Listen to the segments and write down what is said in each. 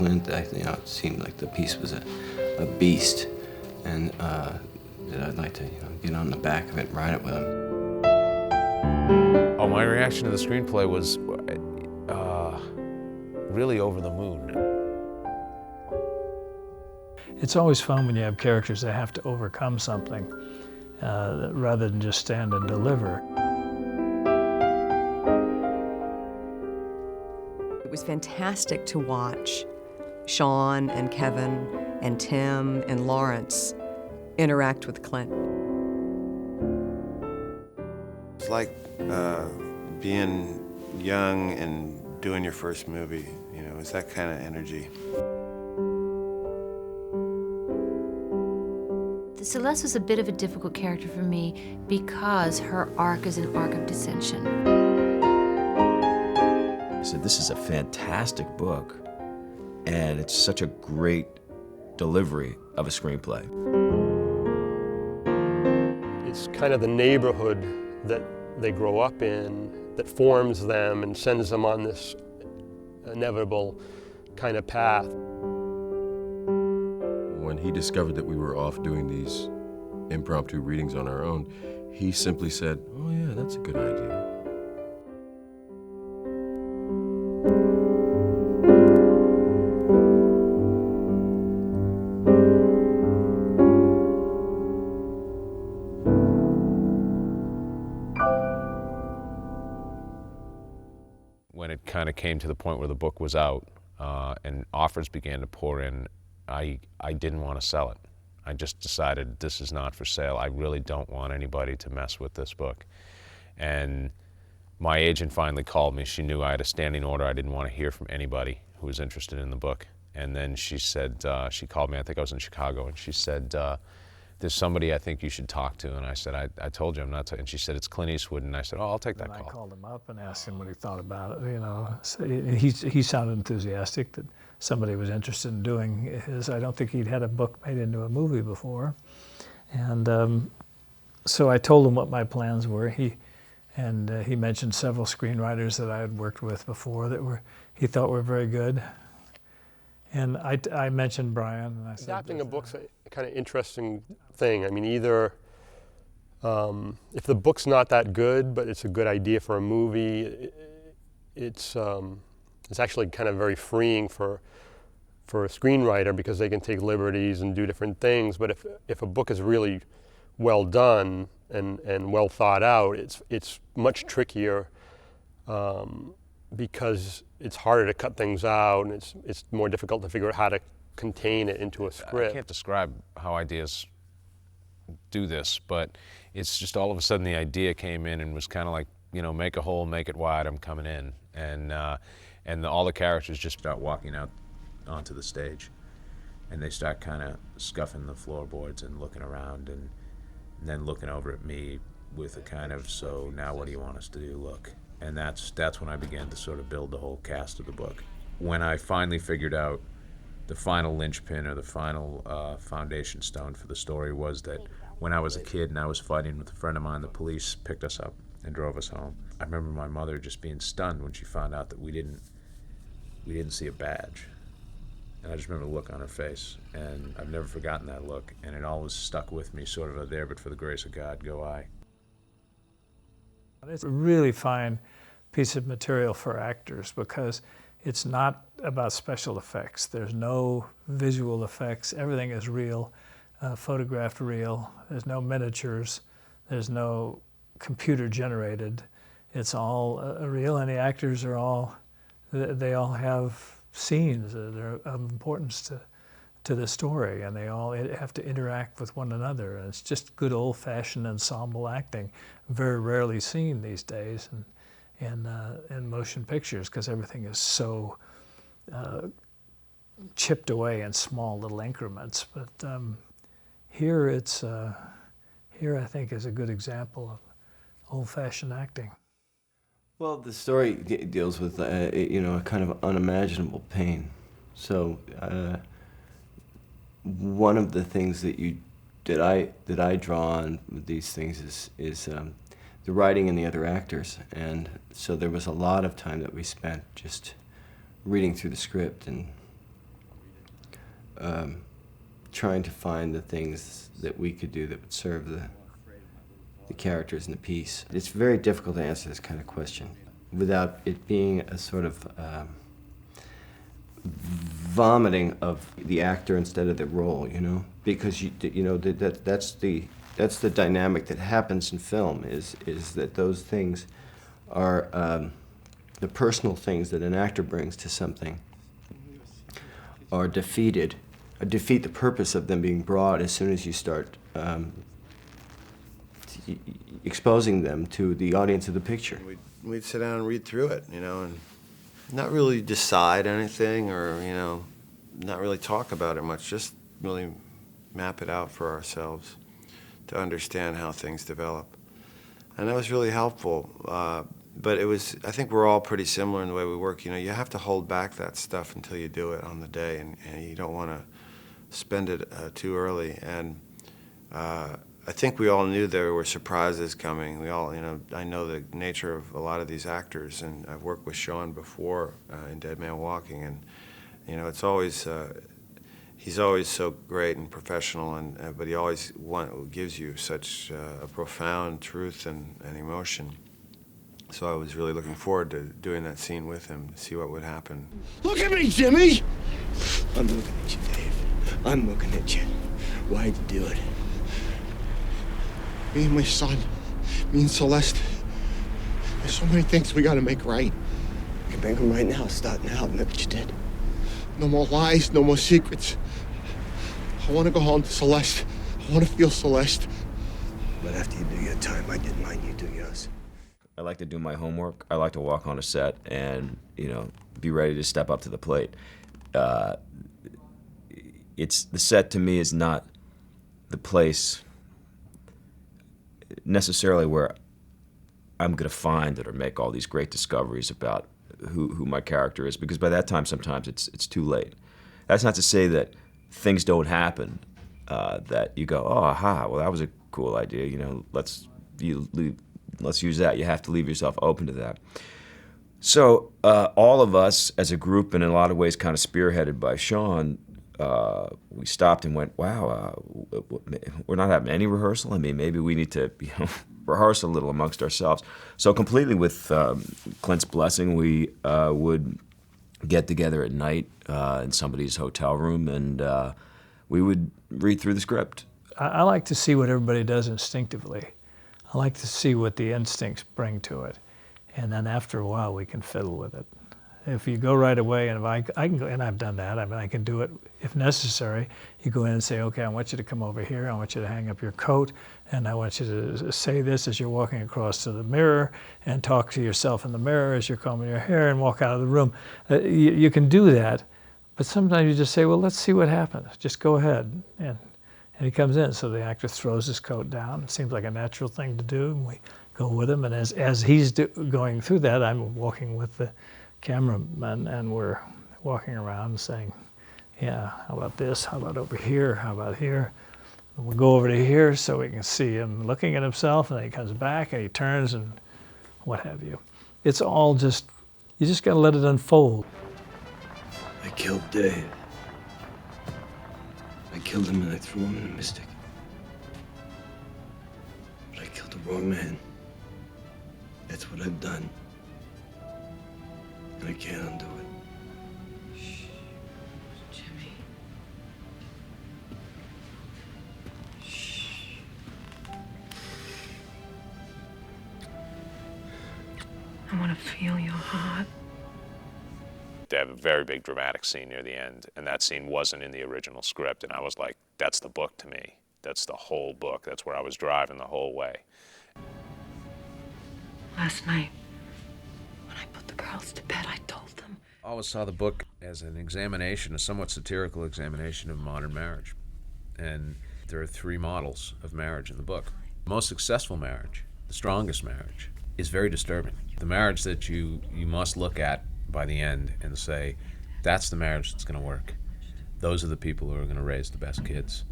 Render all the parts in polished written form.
Clint, it seemed like the piece was a beast, and that I'd like to get on the back of it and ride it with him. Oh, my reaction to the screenplay was really over the moon. It's always fun when you have characters that have to overcome something rather than just stand and deliver. It was fantastic to watch Sean and Kevin and Tim and Lawrence interact with Clint. It's like being young and doing your first movie, it's that kind of energy. Celeste was a bit of a difficult character for me because her arc is an arc of dissension. I said, this is a fantastic book, and it's such a great delivery of a screenplay. It's kind of the neighborhood that they grow up in that forms them and sends them on this inevitable kind of path. When he discovered that we were off doing these impromptu readings on our own, he simply said, "Oh yeah, that's a good idea." When it kind of came to the point where the book was out and offers began to pour in, I didn't want to sell it. I just decided this is not for sale. I really don't want anybody to mess with this book. And my agent finally called me. She knew I had a standing order. I didn't want to hear from anybody who was interested in the book. And then she said, she called me, I think I was in Chicago, and she said, there's somebody I think you should talk to. And I said, I told you I'm not. And she said, it's Clint Eastwood. And I said, oh, I'll take that call. I called him up and asked him what he thought about it. So he sounded enthusiastic that somebody was interested in doing his. I don't think he'd had a book made into a movie before. And so I told him what my plans were. He mentioned several screenwriters that I had worked with before that he thought were very good. And I mentioned Brian, and I said, adapting a book's a kind of interesting thing. I mean, either if the book's not that good, but it's a good idea for a movie, it's actually kind of very freeing for a screenwriter because they can take liberties and do different things. But if a book is really well done and well thought out, it's much trickier because it's harder to cut things out, and it's more difficult to figure out how to contain it into a script. I can't describe how ideas do this, but it's just all of a sudden the idea came in and was kind of like, make a hole, make it wide, I'm coming in. And all the characters just start walking out onto the stage, and they start kind of scuffing the floorboards and looking around and then looking over at me with a kind of, so now what do you want us to do look? And that's when I began to sort of build the whole cast of the book. When I finally figured out the final linchpin or the final foundation stone for the story was that when I was a kid and I was fighting with a friend of mine, the police picked us up and drove us home. I remember my mother just being stunned when she found out that we didn't see a badge. And I just remember the look on her face, and I've never forgotten that look, and it always stuck with me, sort of a there but for the grace of God go I. It's a really fine piece of material for actors because it's not about special effects. There's no visual effects. Everything is real, photographed real. There's no miniatures. There's no computer generated. It's all real, and the actors are they all have scenes that are of importance to the story, and they all have to interact with one another. And it's just good old-fashioned ensemble acting, very rarely seen these days in motion pictures because everything is so chipped away in small little increments. But here I think is a good example of old-fashioned acting. Well, the story deals with a kind of unimaginable pain. So one of the things that I draw on with these things is the writing and the other actors, and so there was a lot of time that we spent just reading through the script and trying to find the things that we could do that would serve the characters in the piece. It's very difficult to answer this kind of question without it being a sort of vomiting of the actor instead of the role, you know, because that's the dynamic that happens in film is that those things are the personal things that an actor brings to something are defeat the purpose of them being brought as soon as you start exposing them to the audience of the picture. We'd sit down and read through it, you know, and not really decide anything or, you know, not really talk about it much, just really map it out for ourselves to understand how things develop. And that was really helpful. But it was, I think we're all pretty similar in the way we work. You know, you have to hold back that stuff until you do it on the day, and you don't want to spend it too early. And I think we all knew there were surprises coming. We all, you know, I know the nature of a lot of these actors, and I've worked with Sean before in Dead Man Walking, and, you know, it's always, he's always so great and professional, and but he always gives you such a profound truth and emotion. So I was really looking forward to doing that scene with him to see what would happen. Look at me, Jimmy! I'm looking at you, Dave. I'm looking at you. Why'd you do it? Me and my son, me and Celeste, there's so many things we gotta make right. You can make them right now, start now, and look what you did. No more lies, no more secrets. I want to go home to Celeste. I want to feel Celeste. But after you do your time, I didn't mind you do yours. I like to do my homework. I like to walk on a set and, you know, be ready to step up to the plate. It's the set to me is not the place necessarily where I'm going to find it or make all these great discoveries about who my character is, because by that time sometimes it's too late. That's not to say that things don't happen, that you go, oh, aha, well, that was a cool idea, you know, let's use that. You have to leave yourself open to that. So all of us as a group, and in a lot of ways kind of spearheaded by Sean, we stopped and went, wow, we're not having any rehearsal? I mean, maybe we need to, you know, rehearse a little amongst ourselves. So completely with Clint's blessing, we would get together at night in somebody's hotel room, and we would read through the script. I like to see what everybody does instinctively. I like to see what the instincts bring to it, and then after a while we can fiddle with it. If you go right away, and if I can go, and I've done that, I mean, I can do it if necessary. You go in and say, okay, I want you to come over here, I want you to hang up your coat, and I want you to say this as you're walking across to the mirror, and talk to yourself in the mirror as you're combing your hair, and walk out of the room. You can do that, but sometimes you just say, well, let's see what happens. Just go ahead. And he comes in, so the actor throws his coat down. It seems like a natural thing to do, and we go with him, and as he's going through that, I'm walking with the cameraman, and we're walking around saying, yeah, how about this? How about over here? How about here? And we'll go over to here so we can see him looking at himself, and then he comes back and he turns and what have you. It's all just, you just got to let it unfold. I killed Dave. I killed him and I threw him in the Mystic. But I killed the wrong man. That's what I've done. And I can't undo it. Shh. Jimmy. Shh. I want to feel your heart. They have a very big dramatic scene near the end, and that scene wasn't in the original script, and I was like, that's the book to me. That's the whole book. That's where I was driving the whole way. Last night, when I put the girls to bed, I told them. I always saw the book as an examination, a somewhat satirical examination of modern marriage. And there are 3 models of marriage in the book. The most successful marriage, the strongest marriage, is very disturbing. The marriage that you must look at by the end and say, that's the marriage that's going to work. Those are the people who are going to raise the best kids.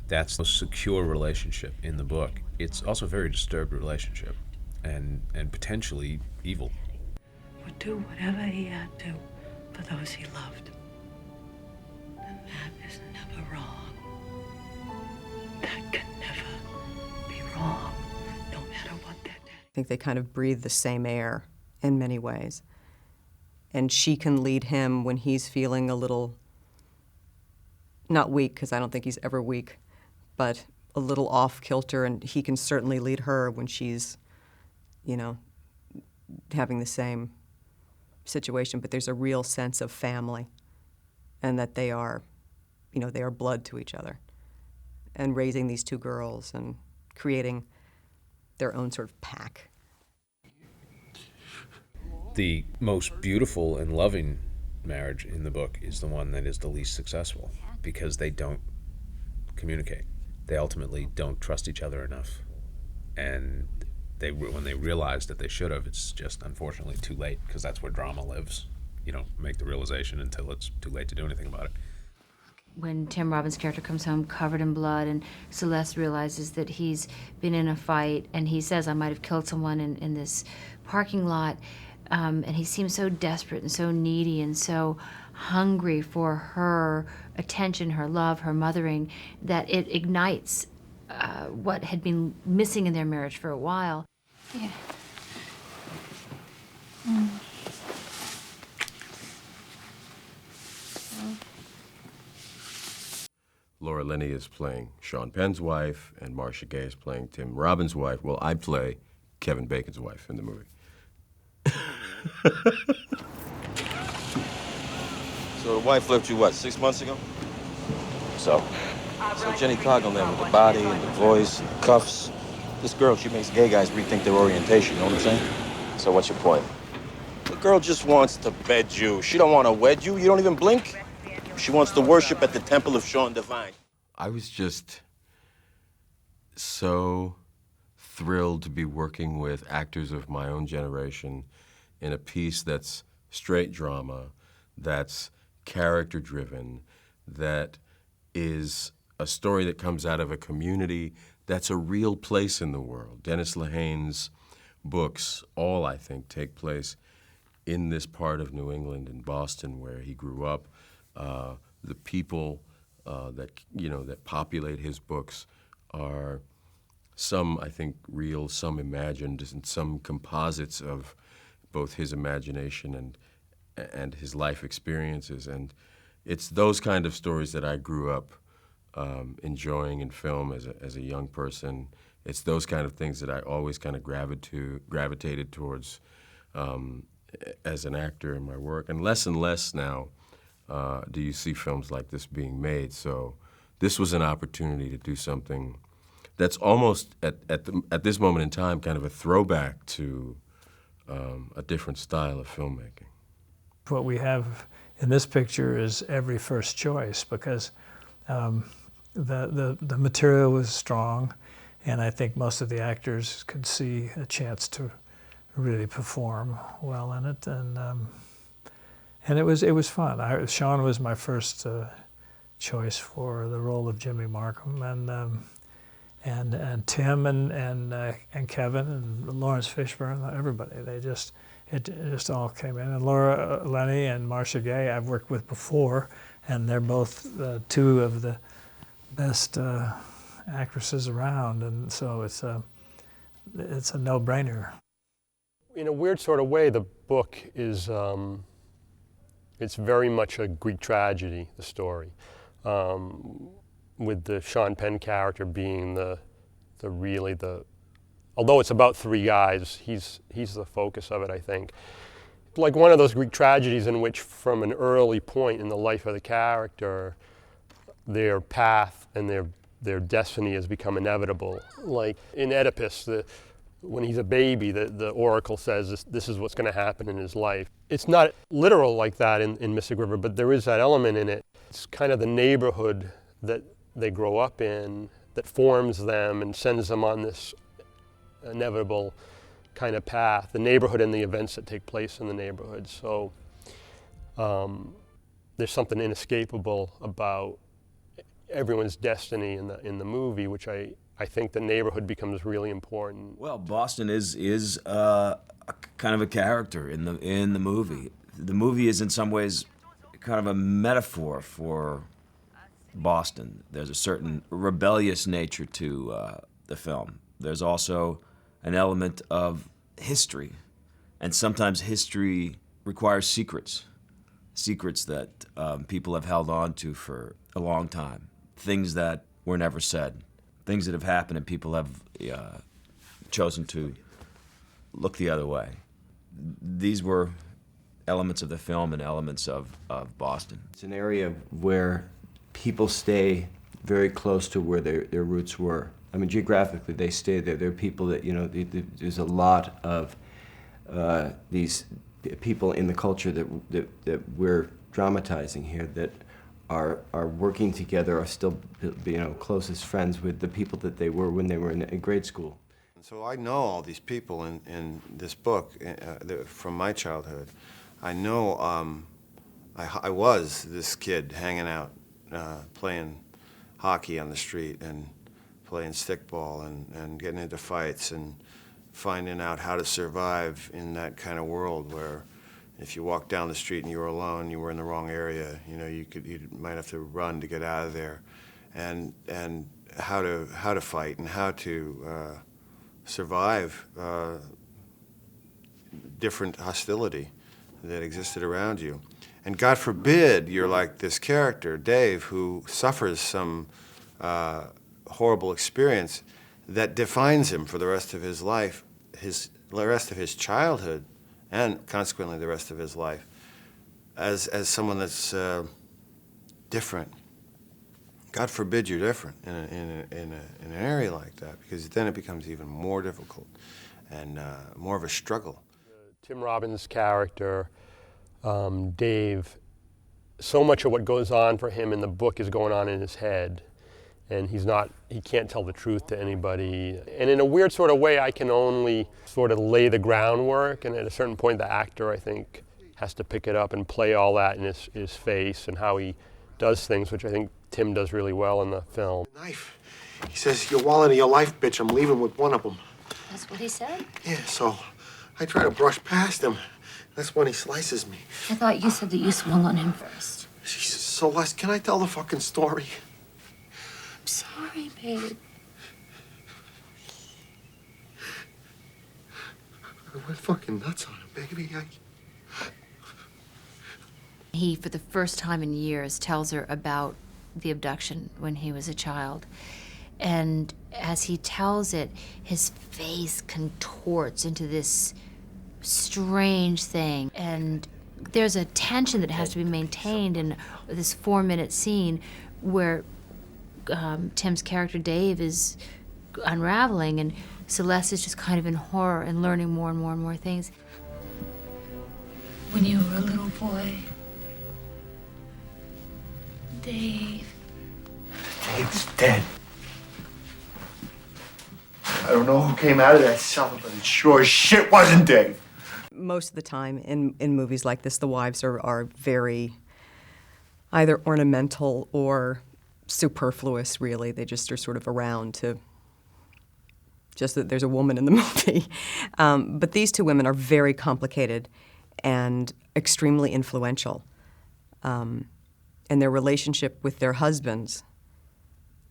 That's the most secure relationship in the book. It's also a very disturbed relationship and potentially evil. Would do whatever he had to for those he loved. And That is never wrong. That can never be wrong, no matter what that is. I think they kind of breathe the same air in many ways. And she can lead him when he's feeling a little, not weak, because I don't think he's ever weak, but a little off kilter, and he can certainly lead her when she's, you know, having the same situation. But there's a real sense of family, and that they are, you know, they are blood to each other. And raising these two girls and creating their own sort of pack. The most beautiful and loving marriage in the book is the one that is the least successful, because they don't communicate. They ultimately don't trust each other enough. And when they realize that they should have, it's just unfortunately too late, because that's where drama lives. You don't make the realization until it's too late to do anything about it. When Tim Robbins' character comes home covered in blood and Celeste realizes that he's been in a fight, and he says, I might have killed someone in this parking lot, and he seems so desperate and so needy and so hungry for her attention, her love, her mothering, that it ignites what had been missing in their marriage for a while. Yeah. Laura Linney is playing Sean Penn's wife, and Marcia Gay is playing Tim Robbins' wife. Well, I play Kevin Bacon's wife in the movie. So the wife left you, what, 6 months ago? So Jenny Coglan with the body and the voice and the cuffs. This girl, she makes gay guys rethink their orientation, you know what I'm saying? So what's your point? The girl just wants to bed you. She don't want to wed you. You don't even blink. She wants to worship at the temple of Sean Devine. I was just so thrilled to be working with actors of my own generation in a piece that's straight drama, that's character-driven, that is a story that comes out of a community that's a real place in the world. Dennis Lehane's books all, I think, take place in this part of New England, in Boston, where he grew up. The people that populate his books are some, I think, real, some imagined, and some composites of both his imagination and his life experiences. And it's those kind of stories that I grew up enjoying in film as a young person. It's those kind of things that I always kind of gravitated towards as an actor in my work. And less now do you see films like this being made. So this was an opportunity to do something that's almost, at this moment in time, kind of a throwback to a different style of filmmaking. What we have in this picture is every first choice, because the material was strong, and I think most of the actors could see a chance to really perform well in it, and it was fun. Sean was my first choice for the role of Jimmy Markham, and Tim and Kevin and Lawrence Fishburne, everybody. It just all came in. And Laura Linney and Marcia Gay I've worked with before, and they're both two of the best actresses around, and so it's a no-brainer. In a weird sort of way, the book is it's very much a Greek tragedy, the story, with the Sean Penn character being although it's about three guys, he's the focus of it, I think. Like one of those Greek tragedies in which, from an early point in the life of the character, their path and their destiny has become inevitable. Like in Oedipus, when he's a baby, the oracle says this is what's going to happen in his life. It's not literal like that in Mystic River, but there is that element in it. It's kind of the neighborhood that they grow up in that forms them and sends them on this inevitable kind of path, the neighborhood and the events that take place in the neighborhood. So there's something inescapable about everyone's destiny in the movie, which I think the neighborhood becomes really important. Well, Boston is a kind of a character in the movie. The movie is in some ways kind of a metaphor for Boston. There's a certain rebellious nature to the film. There's also an element of history, and sometimes history requires secrets that people have held on to for a long time, things that were never said, things that have happened and people have chosen to look the other way. These were elements of the film and elements of Boston. It's an area where people stay very close to where their roots were. I mean, geographically, they stay there. There are people that, there's a lot of these people in the culture that we're dramatizing here that are working together, are still, closest friends with the people that they were when they were in grade school. So I know all these people in this book from my childhood. I know I was this kid hanging out, playing hockey on the street and playing stickball and getting into fights and finding out how to survive in that kind of world where if you walked down the street and you were alone, you were in the wrong area, you might have to run to get out of there, and how to fight and how to survive different hostility that existed around you. And God forbid you're like this character, Dave, who suffers some horrible experience that defines him for the rest of his life, the rest of his childhood, and consequently the rest of his life, as someone that's different. God forbid you're different in an area like that, because then it becomes even more difficult and more of a struggle. Tim Robbins' character, Dave, so much of what goes on for him in the book is going on in his head, and he can't tell the truth to anybody. And in a weird sort of way, I can only sort of lay the groundwork, and at a certain point, the actor, I think, has to pick it up and play all that in his face and how he does things, which I think Tim does really well in the film. Knife. He says, your wallet and your life, bitch. I'm leaving with one of them. That's what he said? Yeah, so I try to brush past him. That's when he slices me. I thought you said that you swung on him first. Jesus, Celeste, can I tell the fucking story? I'm sorry, babe. I went fucking nuts on him, baby. He, for the first time in years, tells her about the abduction when he was a child. And as he tells it, his face contorts into this strange thing. And there's a tension that has to be maintained in this 4-minute scene where Tim's character, Dave, is unraveling, and Celeste is just kind of in horror and learning more and more and more things. When you were a little boy, Dave. Dave's dead. I don't know who came out of that cellar, but it sure as shit wasn't Dave. Most of the time in movies like this, the wives are very either ornamental or superfluous, really. They just are sort of around to just that there's a woman in the movie. But these two women are very complicated and extremely influential. And their relationship with their husbands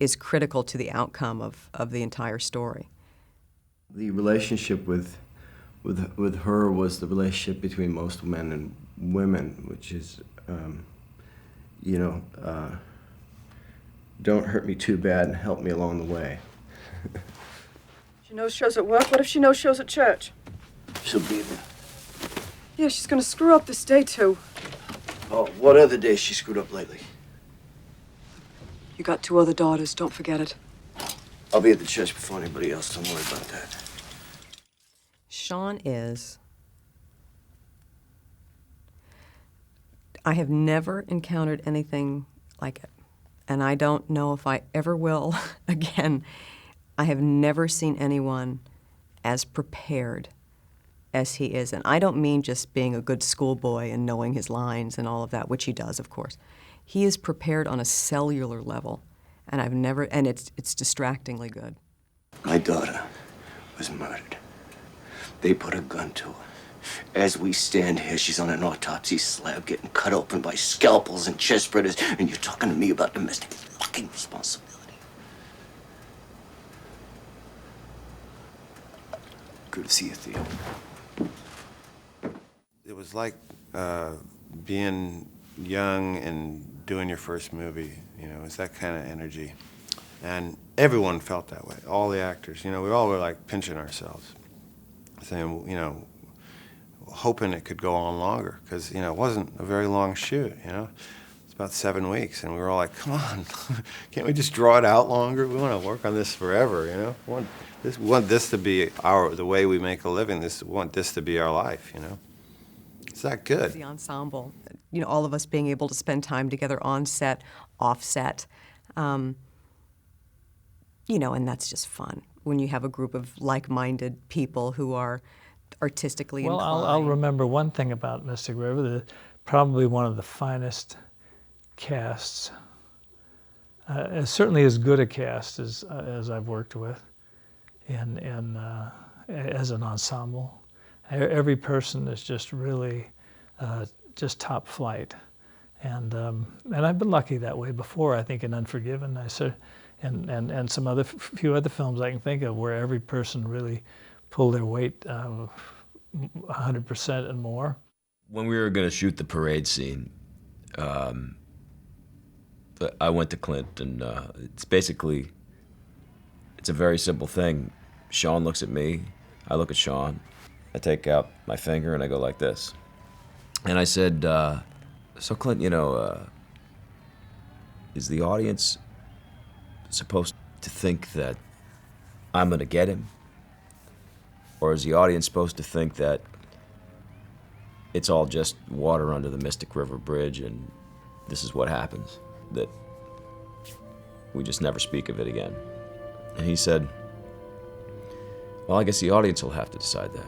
is critical to the outcome of the entire story. The relationship with her was the relationship between most men and women, which is, don't hurt me too bad and help me along the way. She knows shows at work. What if she knows shows at church? She'll be there. Yeah, she's gonna screw up this day, too. Oh, what other day she screwed up lately? You got 2 other daughters. Don't forget it. I'll be at the church before anybody else. Don't worry about that. Sean is... I have never encountered anything like it, and I don't know if I ever will again. I have never seen anyone as prepared as he is. And I don't mean just being a good schoolboy and knowing his lines and all of that, which he does, of course. He is prepared on a cellular level, and it's distractingly good. My daughter was murdered. They put a gun to her. As we stand here, she's on an autopsy slab getting cut open by scalpels and chest spreaders, and you're talking to me about domestic fucking responsibility. Good to see you, Theo. It was like being young and doing your first movie. You know, it's that kind of energy. And everyone felt that way, all the actors. You know, we all were like pinching ourselves, saying, you know, hoping it could go on longer, because, you know, it wasn't a very long shoot, you know. It's about 7 weeks, and we were all like, come on, can't we just draw it out longer? We want to work on this forever, you know. We want this to be the way we make a living. We want this to be our life, you know. It's that good. The ensemble, you know, all of us being able to spend time together on set, off set, you know, and that's just fun when you have a group of like-minded people who are artistically well, inclined. I'll remember one thing about Mystic River, probably one of the finest casts, certainly as good a cast as I've worked with, and as an ensemble. Every person is just really just top flight, and I've been lucky that way before. I think in Unforgiven, and some other few other films I can think of where every person really pulled their weight 100% and more. When we were going to shoot the parade scene, I went to Clint, and it's a very simple thing. Sean looks at me, I look at Sean, I take out my finger and I go like this. And I said, so Clint, you know, is the audience supposed to think that I'm gonna get him? Or is the audience supposed to think that it's all just water under the Mystic River Bridge and this is what happens, that we just never speak of it again? And he said, well, I guess the audience will have to decide that.